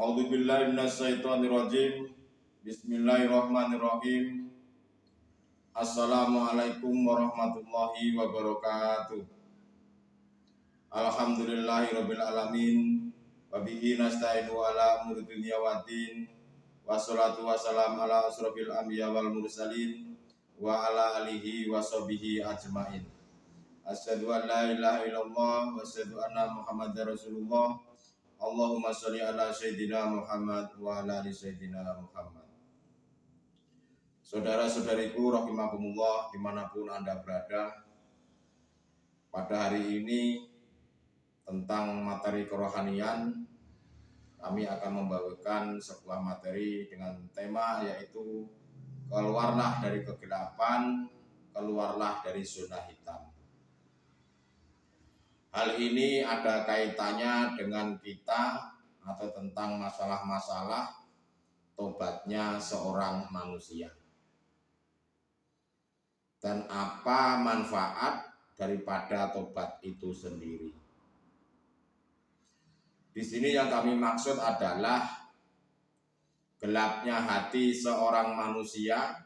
A'udzubillahi minasyaitonirrajim. Bismillahirrahmanirrahim. Assalamualaikum warahmatullahi wabarakatuh. Alhamdulillahirabbil alamin. Wa bihi nasta'inu ala umuri dunya waddin. Wassalatu wassalamu ala asrofil anbiya wal mursalin wa ala alihi wa sahbihi ajmain. Asyhadu an la ilaha illallah wa asyhadu anna Muhammadar Rasulullah. Allahumma sholli ala sayyidina Muhammad wa ala ali sayyidina Muhammad. Saudara-saudariku rahimakumullah dimanapun Anda berada, pada hari ini tentang materi kerohanian kami akan membawakan sebuah materi dengan tema yaitu keluarlah dari kegelapan, keluarlah dari zona hitam. Hal ini ada kaitannya dengan kita atau tentang masalah-masalah tobatnya seorang manusia. Dan apa manfaat daripada tobat itu sendiri. Di sini yang kami maksud adalah gelapnya hati seorang manusia,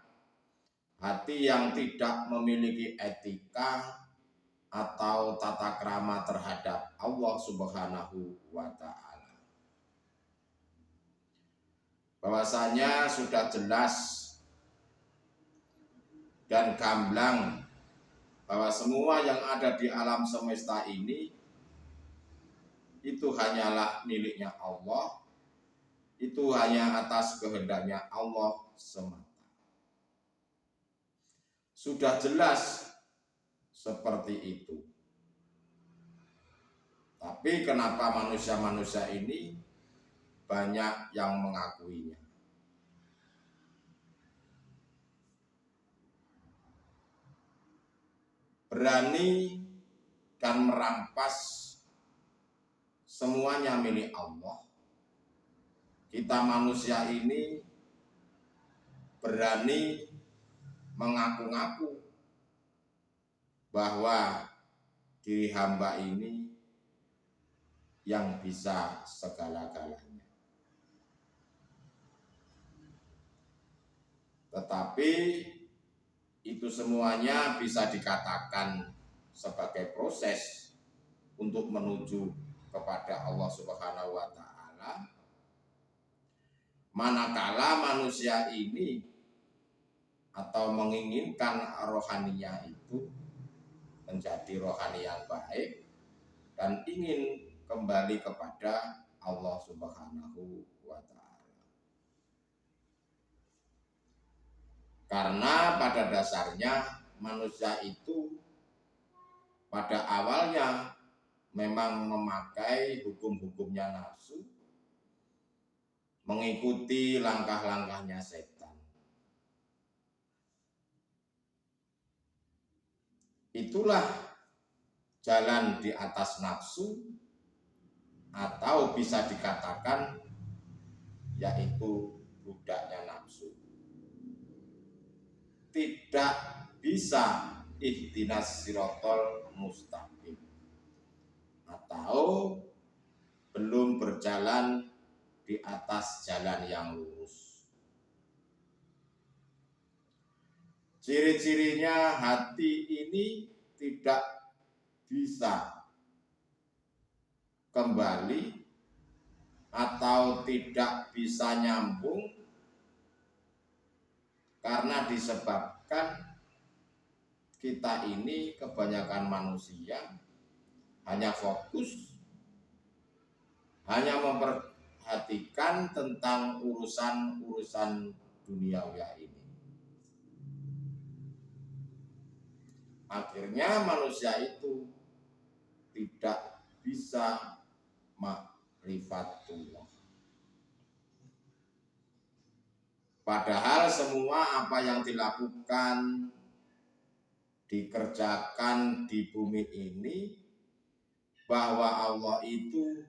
hati yang tidak memiliki etika atau tata krama terhadap Allah Subhanahu wa ta'ala. Bahwasanya sudah jelas dan gamblang bahwa semua yang ada di alam semesta ini itu hanyalah miliknya Allah, itu hanya atas kehendaknya Allah semata. Sudah jelas seperti itu. Tapi kenapa manusia-manusia ini banyak yang mengakuinya? Berani dan merampas semuanya milik Allah. Kita manusia ini berani mengaku-ngaku bahwa diri hamba ini yang bisa segala-galanya. Tetapi itu semuanya bisa dikatakan sebagai proses untuk menuju kepada Allah Subhanahu wa ta'ala. Manakala manusia ini atau menginginkan rohaninya itu menjadi rohani yang baik dan ingin kembali kepada Allah Subhanahu wa ta'ala. Karena pada dasarnya manusia itu pada awalnya memang memakai hukum-hukumnya nafsu, mengikuti langkah-langkahnya setan. Itulah jalan di atas nafsu, atau bisa dikatakan yaitu budaknya nafsu. Tidak bisa ihdinas sirotol mustaqim, atau belum berjalan di atas jalan yang lurus. Ciri-cirinya hati ini tidak bisa kembali atau tidak bisa nyambung karena disebabkan kita ini kebanyakan manusia hanya fokus, hanya memperhatikan tentang urusan-urusan duniawi ini. Akhirnya manusia itu tidak bisa ma'rifatullah. Padahal semua apa yang dilakukan, dikerjakan di bumi ini, bahwa Allah itu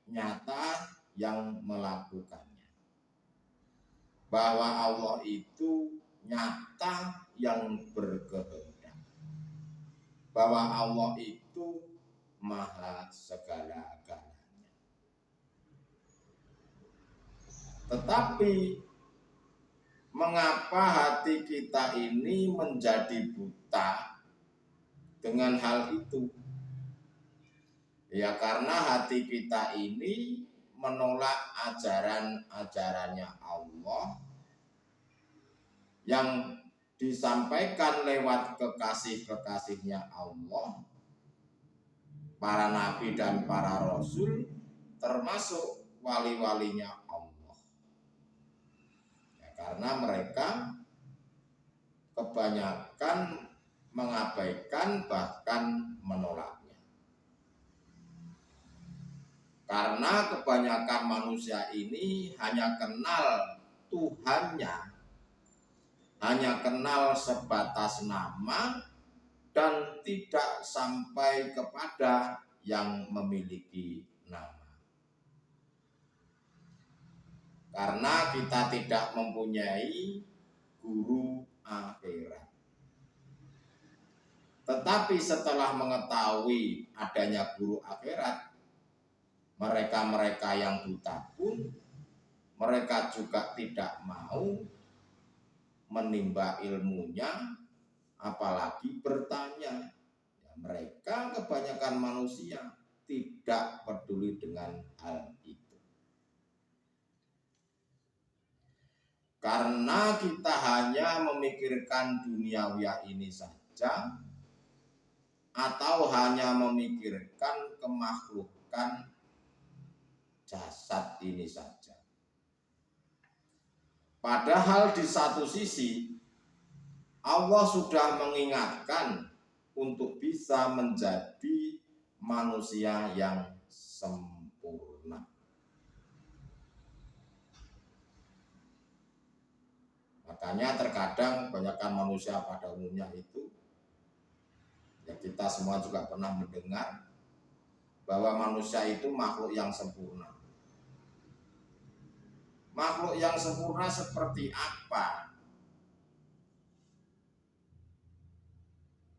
nyata yang melakukannya. Bahwa Allah itu nyata yang berkehendak. Bahwa Allah itu maha segala-galanya. Tetapi mengapa hati kita ini menjadi buta dengan hal itu? Ya karena hati kita ini menolak ajaran-ajarannya Allah yang disampaikan lewat kekasih-kekasihnya Allah, para nabi dan para rasul, termasuk wali-walinya Allah. Ya, karena mereka kebanyakan mengabaikan bahkan menolaknya. Karena kebanyakan manusia ini hanya kenal Tuhannya, hanya kenal sebatas nama dan tidak sampai kepada yang memiliki nama. Karena kita tidak mempunyai guru akhirat. Tetapi setelah mengetahui adanya guru akhirat, mereka-mereka yang buta pun mereka juga tidak mau menimba ilmunya, apalagi bertanya. Ya, mereka kebanyakan manusia tidak peduli dengan hal itu. Karena kita hanya memikirkan duniawiya ini saja, atau hanya memikirkan kemakhlukan jasad ini saja. Padahal di satu sisi Allah sudah mengingatkan untuk bisa menjadi manusia yang sempurna. Makanya terkadang kebanyakan manusia pada umumnya itu, ya kita semua juga pernah mendengar bahwa manusia itu makhluk yang sempurna. Makhluk yang sempurna seperti apa?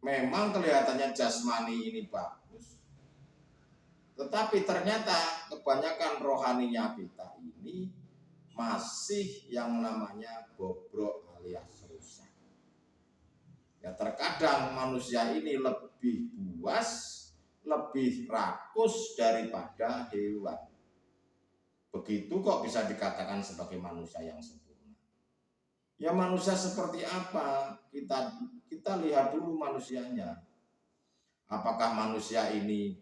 Memang kelihatannya jasmani ini bagus, tetapi ternyata kebanyakan rohaninya kita ini masih yang namanya bobrok alias rusak. Ya terkadang manusia ini lebih buas, lebih rakus daripada hewan. Begitu kok bisa dikatakan sebagai manusia yang sempurna. Ya manusia seperti apa? Kita lihat dulu manusianya. Apakah manusia ini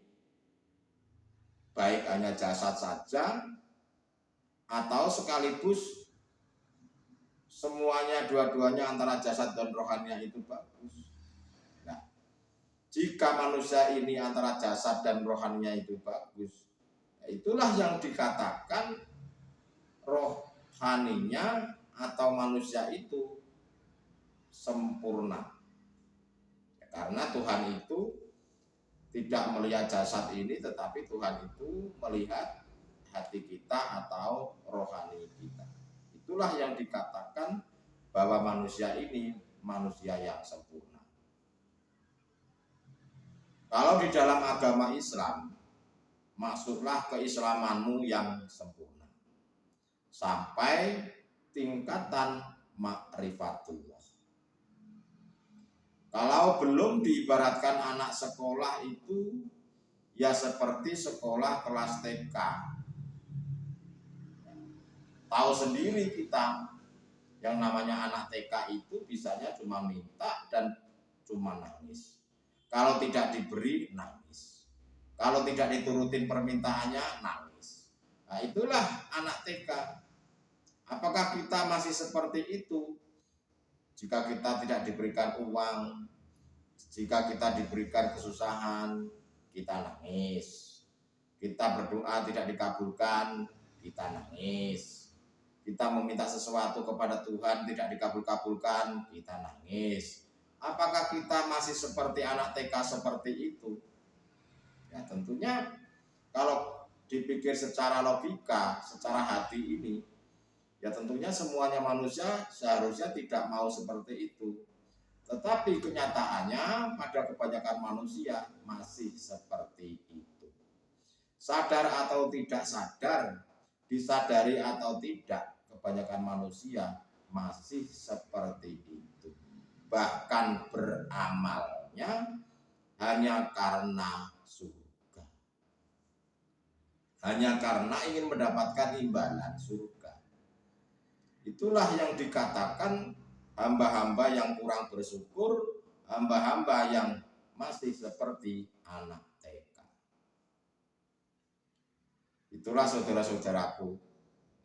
baik hanya jasad saja, atau sekaligus semuanya, dua-duanya antara jasad dan rohaninya itu bagus? Nah, jika manusia ini antara jasad dan rohaninya itu bagus, itulah yang dikatakan rohaninya atau manusia itu sempurna. Karena Tuhan itu tidak melihat jasad ini, tetapi Tuhan itu melihat hati kita atau rohani kita. Itulah yang dikatakan bahwa manusia ini manusia yang sempurna. Kalau di dalam agama Islam, masuklah keislamanmu yang sempurna sampai tingkatan ma'rifatullah. Kalau belum diibaratkan anak sekolah itu ya seperti sekolah kelas TK. Tahu sendiri kita, yang namanya anak TK itu bisanya cuma minta dan cuma nangis. Kalau tidak diberi, nangis. Kalau tidak diturutin permintaannya, nangis. Nah, itulah anak TK. Apakah kita masih seperti itu? Jika kita tidak diberikan uang, jika kita diberikan kesusahan, kita nangis. Kita berdoa tidak dikabulkan, kita nangis. Kita meminta sesuatu kepada Tuhan tidak dikabul-kabulkan, kita nangis. Apakah kita masih seperti anak TK seperti itu? Ya tentunya kalau dipikir secara logika, secara hati ini, ya tentunya semuanya manusia seharusnya tidak mau seperti itu. Tetapi kenyataannya pada kebanyakan manusia masih seperti itu. Sadar atau tidak sadar, disadari atau tidak, kebanyakan manusia masih seperti itu. Bahkan beramalnya hanya karena surga, hanya karena ingin mendapatkan imbalan surga. Itulah yang dikatakan hamba-hamba yang kurang bersyukur, hamba-hamba yang masih seperti anak TK. Itulah saudara-saudaraku,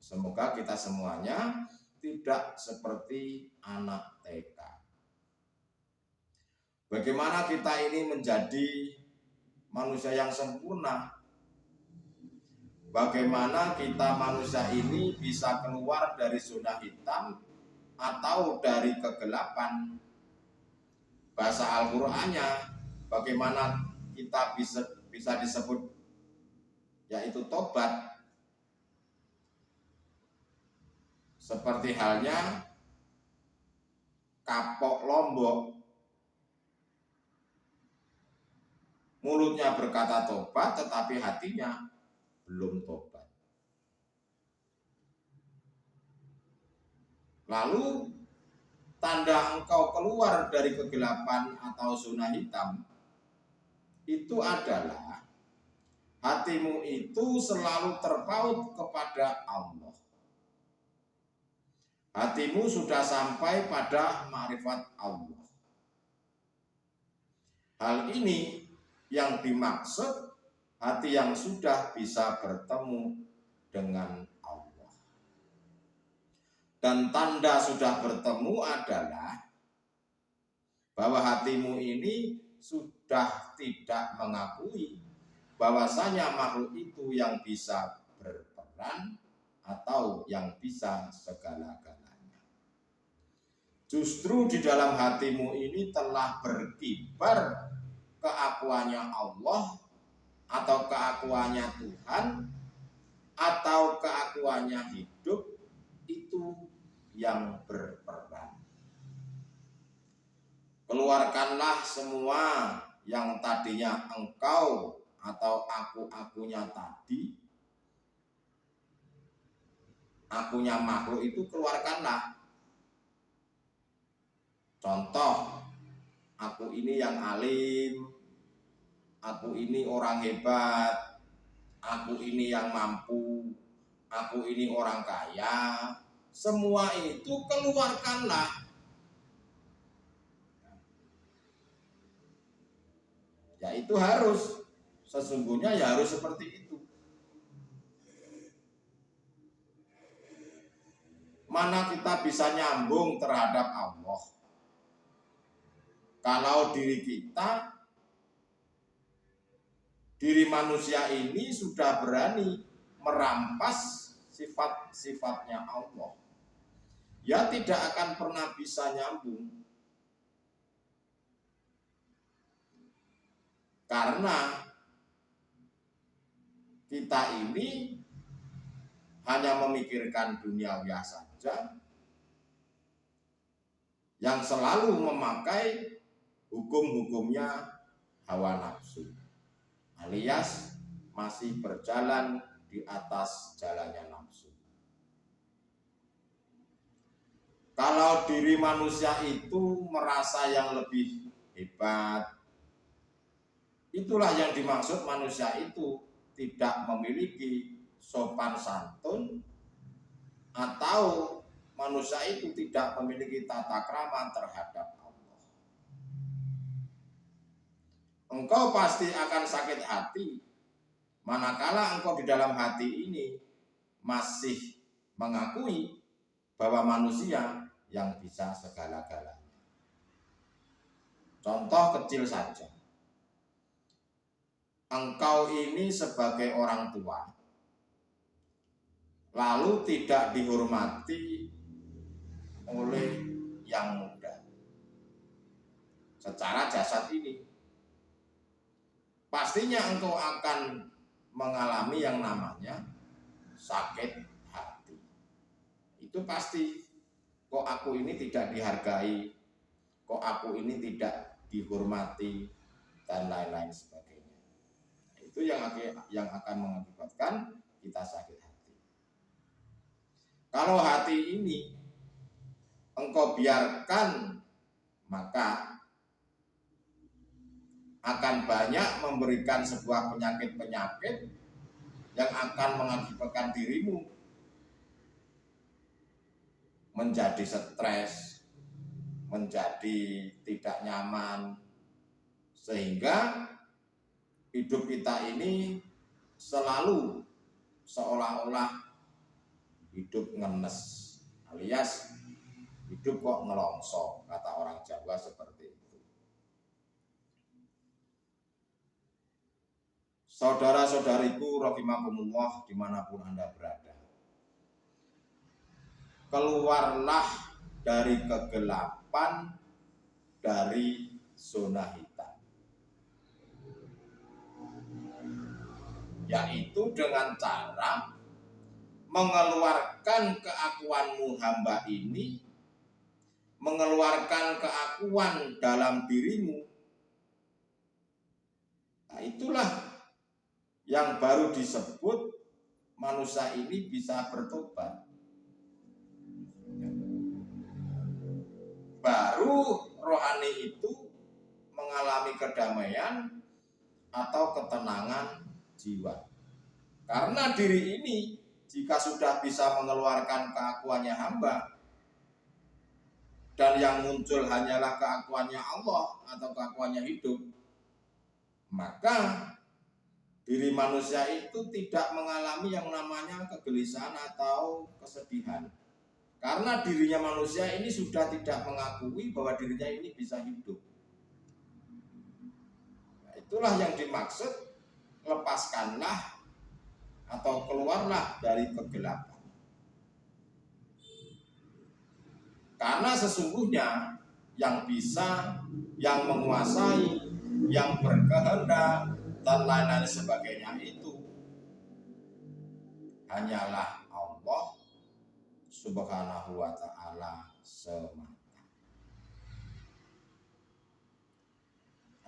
semoga kita semuanya tidak seperti anak TK. Bagaimana kita ini menjadi manusia yang sempurna? Bagaimana kita manusia ini bisa keluar dari zona hitam atau dari kegelapan? Bahasa Al-Qur'annya, bagaimana kita bisa disebut yaitu tobat? Seperti halnya kapok Lombok, mulutnya berkata tobat tetapi hatinya belum tobat. Lalu tanda engkau keluar dari kegelapan atau zona hitam itu adalah hatimu itu selalu terpaut kepada Allah. Hatimu sudah sampai pada ma'rifat Allah. Hal ini yang dimaksud hati yang sudah bisa bertemu dengan Allah. Dan tanda sudah bertemu adalah bahwa hatimu ini sudah tidak mengakui bahwasanya makhluk itu yang bisa berperan atau yang bisa segala-galanya. Justru di dalam hatimu ini telah berkibar keakuannya Allah, atau keakuannya Tuhan, atau keakuannya hidup, itu yang berperan. Keluarkanlah semua yang tadinya engkau atau aku-akunya tadi, akunya makhluk itu keluarkanlah. Contoh, aku ini yang alim, aku ini orang hebat, aku ini yang mampu, aku ini orang kaya. Semua itu keluarkanlah. Ya itu harus, sesungguhnya ya harus seperti itu. Mana kita bisa nyambung terhadap Allah kalau diri manusia ini sudah berani merampas sifat-sifatnya Allah, ya tidak akan pernah bisa nyambung. Karena kita ini hanya memikirkan duniawiya saja, yang selalu memakai hukum-hukumnya hawa nafsu, alias masih berjalan di atas jalannya nafsu. Kalau diri manusia itu merasa yang lebih hebat, itulah yang dimaksud manusia itu tidak memiliki sopan santun, atau manusia itu tidak memiliki tata krama terhadap Allah. Engkau pasti akan sakit hati manakala engkau di dalam hati ini masih mengakui bahwa manusia yang bisa segala-galanya. Contoh kecil saja. Engkau ini sebagai orang tua, lalu tidak dihormati oleh yang muda secara jasad ini, pastinya engkau akan mengalami yang namanya sakit hati. Itu pasti. Kok aku ini tidak dihargai, kok aku ini tidak dihormati, dan lain-lain sebagainya. Itu yang akan mengakibatkan kita sakit hati. Kalau hati ini engkau biarkan, maka akan banyak memberikan sebuah penyakit-penyakit yang akan mengakibatkan dirimu menjadi stres, menjadi tidak nyaman, sehingga hidup kita ini selalu seolah-olah hidup ngenes, alias hidup kok ngelongso, kata orang Jawa seperti itu. Saudara-saudariku rahimakumullah dimanapun Anda berada, keluarlah dari kegelapan, dari zona hitam, yaitu dengan cara mengeluarkan keakuanmu hamba ini, mengeluarkan keakuan dalam dirimu. Nah, itulah yang baru disebut manusia ini bisa bertobat. Baru rohani itu mengalami kedamaian atau ketenangan jiwa. Karena diri ini jika sudah bisa mengeluarkan keakuannya hamba, dan yang muncul hanyalah keakuannya Allah atau keakuannya hidup, maka diri manusia itu tidak mengalami yang namanya kegelisahan atau kesedihan. Karena dirinya manusia ini sudah tidak mengakui bahwa dirinya ini bisa hidup. Nah, itulah yang dimaksud lepaskanlah atau keluarlah dari kegelapan. Karena sesungguhnya yang bisa, yang menguasai, yang berkehendak dan lain-lain sebagainya itu hanyalah Allah Subhanahu wa ta'ala semata.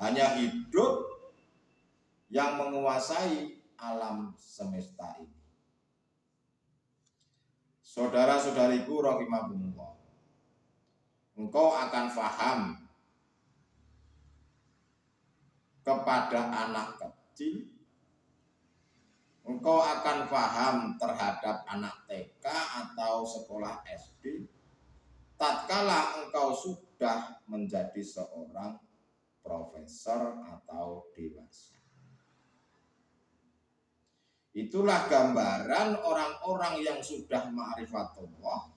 Hanya hidup yang menguasai alam semesta ini. Saudara-saudariku rahimakumullah, engkau akan faham kepada anak kecil, engkau akan paham terhadap anak TK atau sekolah SD, tatkala engkau sudah menjadi seorang profesor atau dewasa. Itulah gambaran orang-orang yang sudah ma'rifatullah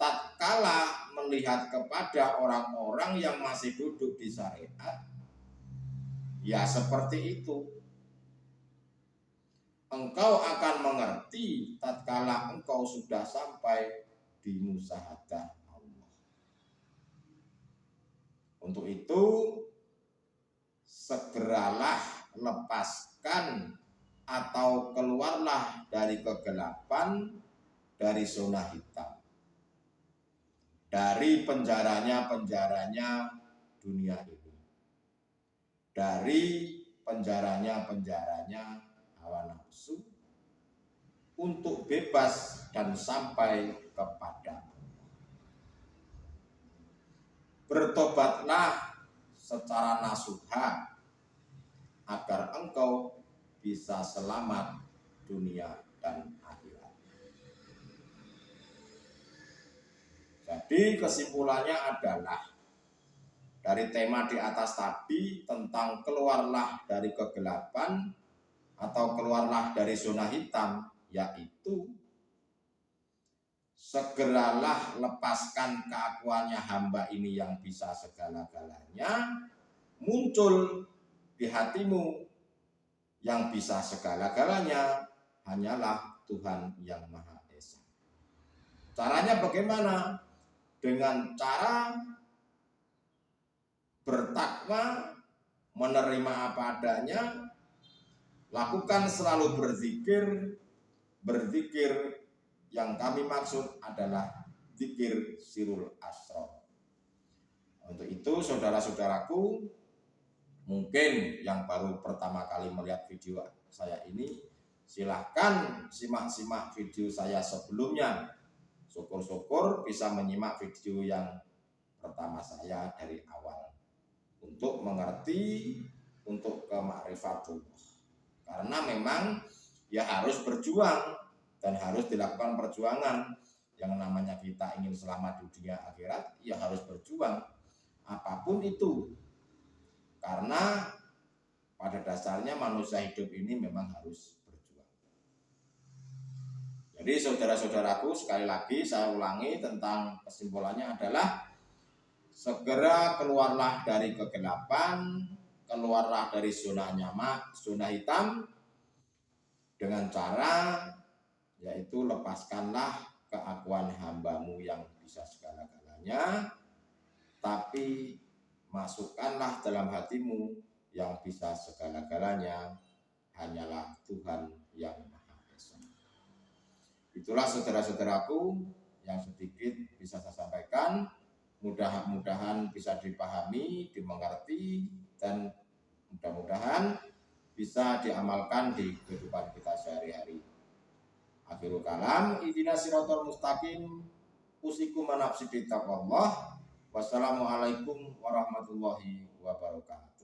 tatkala melihat kepada orang-orang yang masih duduk di syariat. Ya seperti itu. Engkau akan mengerti tatkala engkau sudah sampai di musyahadah Allah. Untuk itu segeralah lepaskan atau keluarlah dari kegelapan, dari zona hitam, dari penjaranya dunia ini, dari penjaranya hawa nafsu, untuk bebas dan sampai kepada Allah. Bertobatlah secara nasuha agar engkau bisa selamat dunia dan akhirat. Jadi kesimpulannya adalah dari tema di atas tadi tentang keluarlah dari kegelapan atau keluarlah dari zona hitam, yaitu segeralah lepaskan keakuannya hamba ini yang bisa segala-galanya, muncul di hatimu yang bisa segala-galanya hanyalah Tuhan yang Maha Esa. Caranya bagaimana? Dengan cara bertakwa, menerima apa adanya, lakukan selalu berzikir yang kami maksud adalah zikir sirul asrar. Untuk itu saudara-saudaraku, mungkin yang baru pertama kali melihat video saya ini, silahkan simak-simak video saya sebelumnya Syukur-syukur bisa menyimak video yang pertama saya dari awal untuk mengerti, untuk ke ma'rifatullah. Karena memang ya harus berjuang dan harus dilakukan perjuangan. Yang namanya kita ingin selamat di dunia akhirat ya harus berjuang apapun itu. Karena pada dasarnya manusia hidup ini memang harus berjuang. Jadi saudara-saudaraku, sekali lagi saya ulangi tentang kesimpulannya adalah segera keluarlah dari kegelapan, keluarlah dari zona nyaman, zona hitam dengan cara yaitu lepaskanlah keakuan hambamu yang bisa segala-galanya, tapi masukkanlah dalam hatimu yang bisa segala-galanya hanyalah Tuhan yang Maha Esa. Itulah saudara-saudaraku yang sedikit bisa saya sampaikan. Mudah-mudahan bisa dipahami, dimengerti, dan mudah-mudahan bisa diamalkan di kehidupan kita sehari-hari. Akhirul kalam, ihdinas siratal mustaqim, usikum an nafsi bittaqwallah. Wassalamualaikum warahmatullahi wabarakatuh.